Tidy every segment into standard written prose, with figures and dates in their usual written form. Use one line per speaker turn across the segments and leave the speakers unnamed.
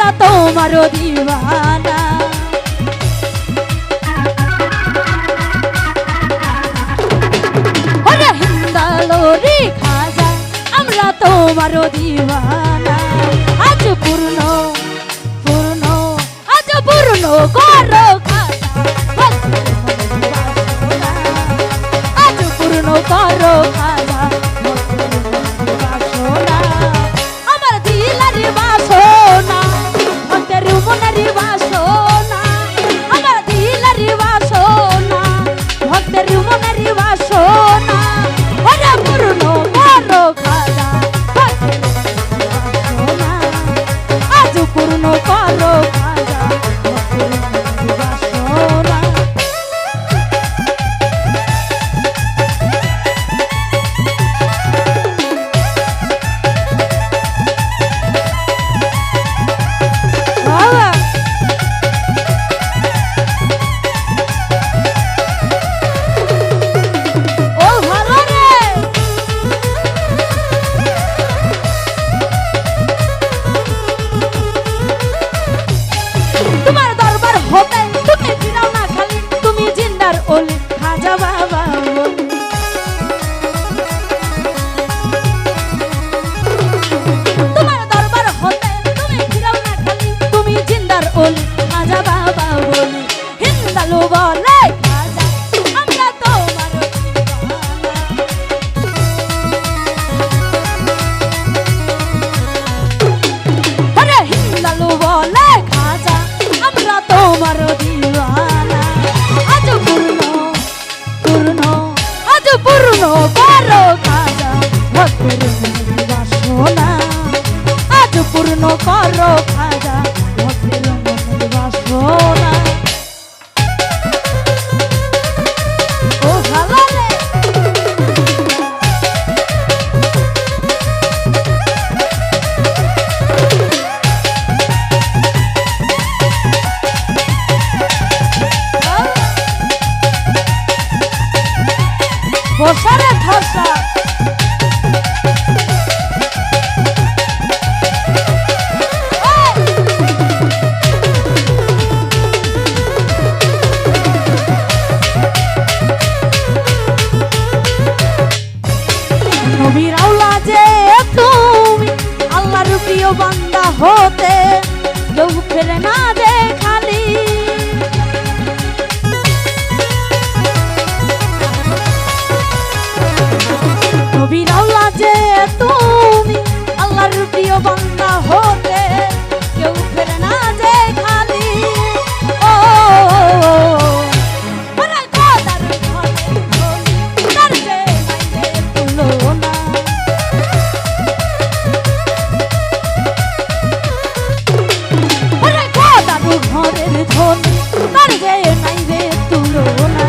আমরা তোমারও দিওয়ানা। ওরে হিন্দালোরি খাজা আমরা তোমারও দিওয়ানা। আজ পূর্ণ পূর্ণ আজ পূর্ণ করো খাজা আজ পূর্ণ করো খাজা বাসনা। আমার দিলার বাসনা ভক্তের মনের বাসনা। আমার দিলার বাসনা ভক্তের মনের বাসনা। ওরে পূর্ণ করো খাজা বাসনা আজ পূর্ণ করো খাজা বাসনা। তোমার দরবার হতে তুমি ফিরাও না খালি, তুমি জিন্দার ওলি খাজা বাবা ওলি। তোমার দরবার হতে তুমি ফিরাও না খালি, তুমি জিন্দার ওলি খাজা বাবা ওলি। হিন্দালু বলে খাজা আমরা তোমার দিওয়ানা। আরে হিন্দালু বলে খাজা আমরা তোমার দিওয়ানা। আজ পূর্ণ পূর্ণ আজ পূর্ণ করো খাজা ভক্তের মনের বাসনা। আজ পূর্ণ করো খাজা ভক্তের মনের বাসনা। ও ভালো রে বসারে ধসা নবীর আওলাদে তুমি আল্লাহর প্রিয় বান্দা হতে কেউ ফেলে না দে খালি। নবীর আওলাদে তুমি আল্লাহর প্রিয় বান্দা হতে কেউ ফেলে না দে খালি। ও ওরে খোদার ঘরে তার যে নাই তুলনা। ওরে খোদার ঘরের ধনী তার যে নাই রে তুলনা।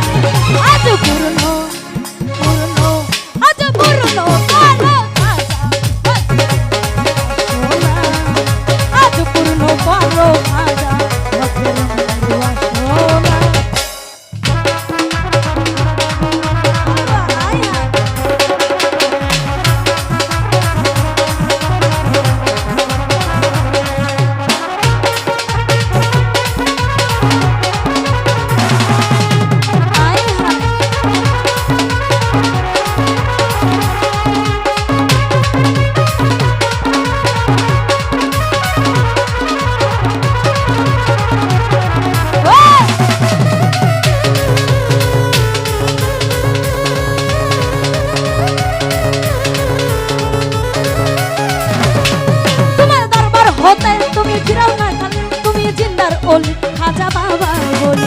আজ পূর্ণ পূর্ণ আজ পূর্ণ করো খাজা বাসনা। আজ পূর্ণ করো খাজা ভক্তের মনের বাসনা। তোমার দরবার হতে তুমি ফিরাও না খালি, তুমি জিন্দার ওলি খাজা বাবা বলি।